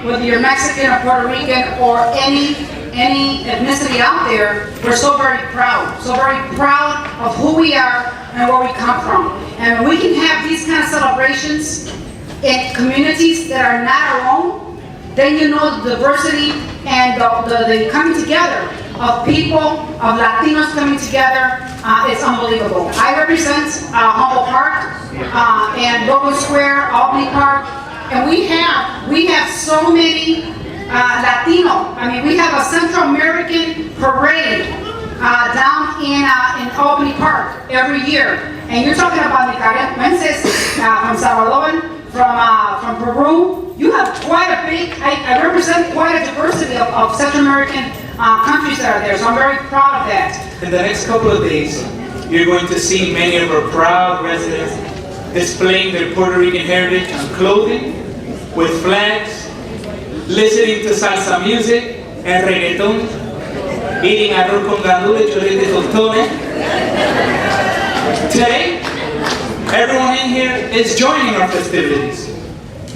whether you're Mexican or Puerto Rican or any ethnicity out there, we're so very proud of who we are and where we come from. And we can have these kind of celebrations in communities that are not our own, then you know the diversity and the coming together of people, of Latinos coming together, is unbelievable. I represent Humboldt Park and Logan Square, Albany Park, and we have so many Latino. I mean, we have a Central American parade down in Albany Park every year. And you're talking about Nicaraguenses from Salvador, from Peru. You have quite a big, I represent quite a diversity of Central American countries that are there, so I'm very proud of that. In the next couple of days, you're going to see many of our proud residents displaying their Puerto Rican heritage on clothing, with flags, listening to salsa music and reggaeton, eating arroz con gandules, chorizo de tostones. Today, everyone in here is joining our festivities.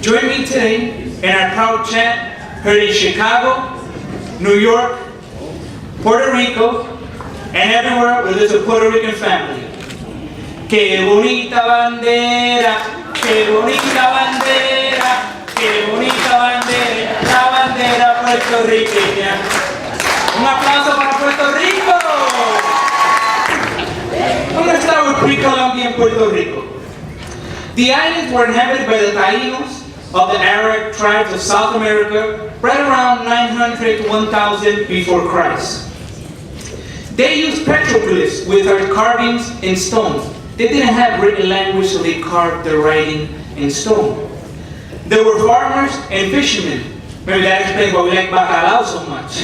Join me today in our proud chant heard in Chicago, New York, Puerto Rico, and everywhere where there's a Puerto Rican family. Qué bonita bandera, qué bonita bandera, qué bonita bandera, la bandera puertorriqueña. Un aplauso para Puerto Rico. I'm going to start with pre-Columbian Puerto Rico. The islands were inhabited by the Taínos of the Arab tribes of South America right around 900 to 1000 before Christ. They used petroglyphs with their carvings in stone. They didn't have written language, so they carved their writing in stone. They were farmers and fishermen. Maybe that explains why we like bacalao so much.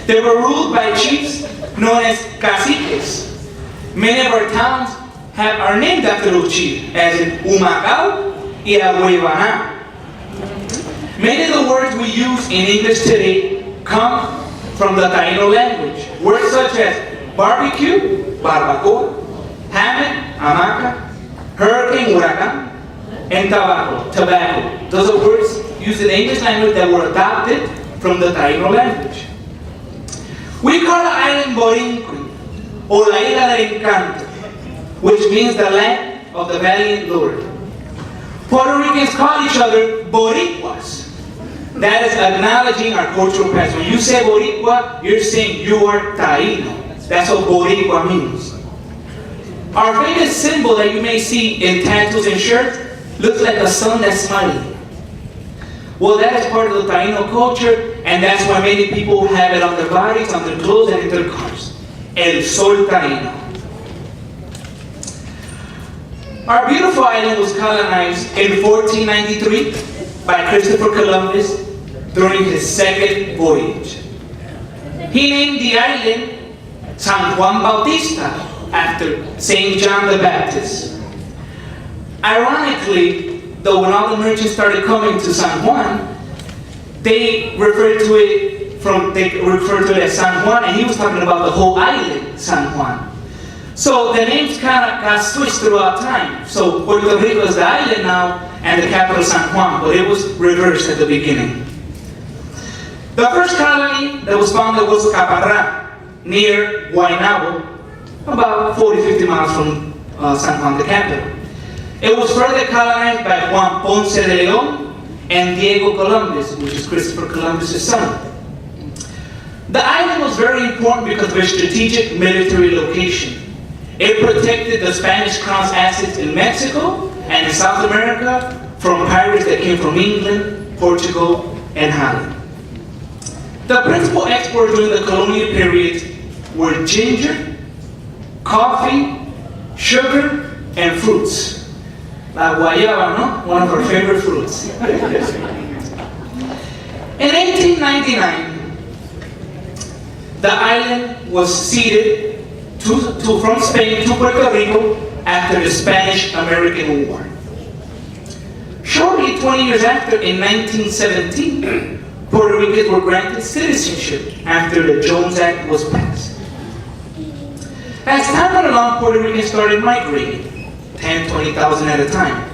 They were ruled by chiefs known as caciques. Many of our towns are named after those chiefs, as in Humacao y Agüeybaná. Many of the words we use in English today come from the Taíno language. Words such as barbecue, barbacoa, hammock, hamaca, hurricane, huracán, and tobacco. Those are words used in the English language that were adopted from the Taíno language. We call the island Borinquen, or La Isla del Encanto, which means the land of the valiant Lord. Puerto Ricans call each other Boricuas. That is acknowledging our cultural past. When you say Boricua, you're saying you are Taíno. That's what Boricua means. Our famous symbol that you may see in tattoos and shirts looks like a sun that's smiling. Well, that is part of the Taíno culture, and that's why many people have it on their bodies, on their clothes, and in their cars. El Sol Taíno. Our beautiful island was colonized in 1493 by Christopher Columbus during his second voyage. He named the island San Juan Bautista after St. John the Baptist. Ironically, though, when all the merchants started coming to San Juan, they referred to it as San Juan, and he was talking about the whole island, San Juan. So the names kind of got switched throughout time. So Puerto Rico is the island now, and the capital San Juan, but it was reversed at the beginning. The first colony that was founded was Caparra, near Guaynabo, about 40-50 miles from San Juan, the capital. It was further colonized by Juan Ponce de Leon and Diego Columbus, which is Christopher Columbus' son. The island was very important because of its strategic military location. It protected the Spanish crown's assets in Mexico and in South America from pirates that came from England, Portugal, and Holland. The principal exports during the colonial period were ginger, coffee, sugar, and fruits. La guayaba, no? One of our favorite fruits. In 1899, the island was ceded from Spain to Puerto Rico after the Spanish-American War. Shortly 20 years after, in 1917, Puerto Ricans were granted citizenship after the Jones Act was passed. As time went along, Puerto Ricans started migrating, 10, 20,000 at a time.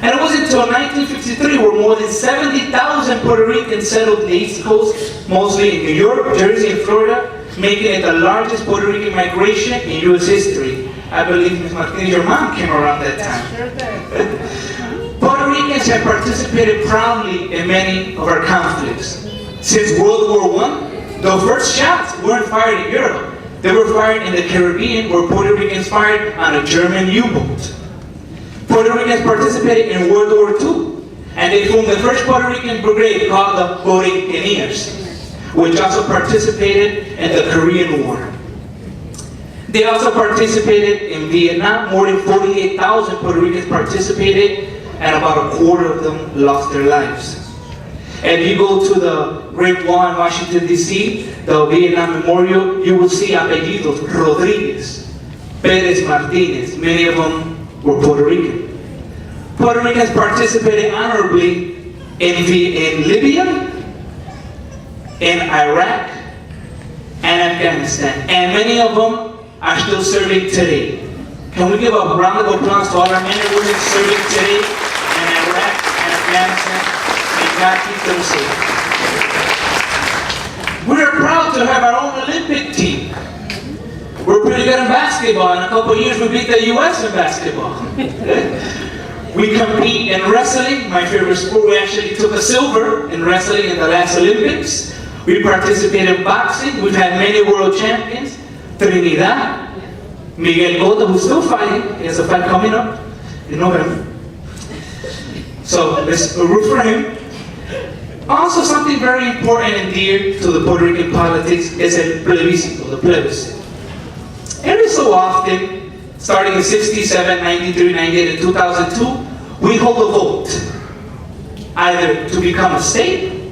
And it wasn't until 1953 where more than 70,000 Puerto Ricans settled the East Coast, mostly in New York, Jersey, and Florida, making it the largest Puerto Rican migration in U.S. history. I believe, Ms. Martinez, your mom came around that time. Puerto Ricans have participated proudly in many of our conflicts. Since World War I, the first shots weren't fired in Europe. They were fired in the Caribbean, where Puerto Ricans fired on a German U-boat. Puerto Ricans participated in World War II, and they formed the first Puerto Rican brigade called the Borinqueniers, which also participated in the Korean War. They also participated in Vietnam. More than 48,000 Puerto Ricans participated, and about a quarter of them lost their lives. If you go to the Great Wall in Washington, D.C., the Vietnam Memorial, you will see apellidos, Rodriguez, Perez Martinez. Many of them were Puerto Rican. Puerto Ricans participated honorably in Libya, in Iraq, and Afghanistan. And many of them are still serving today. Can we give a round of applause to all our men and women serving today in Iraq and Afghanistan? May God keep them safe. We are proud to have our own Olympic team. We're pretty good in basketball. In a couple of years, we beat the U.S. in basketball. We compete in wrestling, my favorite sport. We actually took a silver in wrestling in the last Olympics. We participate in boxing. We've had many world champions. Trinidad, Miguel Cotto, who's still fighting. He has a fight coming up in November. So let's root for him. Also, something very important and dear to the Puerto Rican politics is el plebiscito, the plebiscite. Every so often, starting in 67, 93, 98, and 2002, we hold a vote. Either to become a state,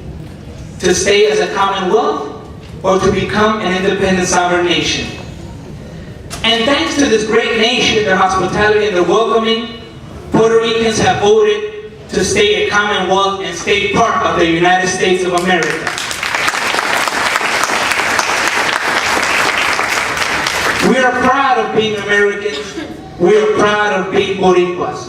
to stay as a commonwealth, or to become an independent sovereign nation. And thanks to this great nation, their hospitality and their welcoming, Puerto Ricans have voted to stay a commonwealth and stay part of the United States of America. We are proud of being Americans. We are proud of being Boricuas.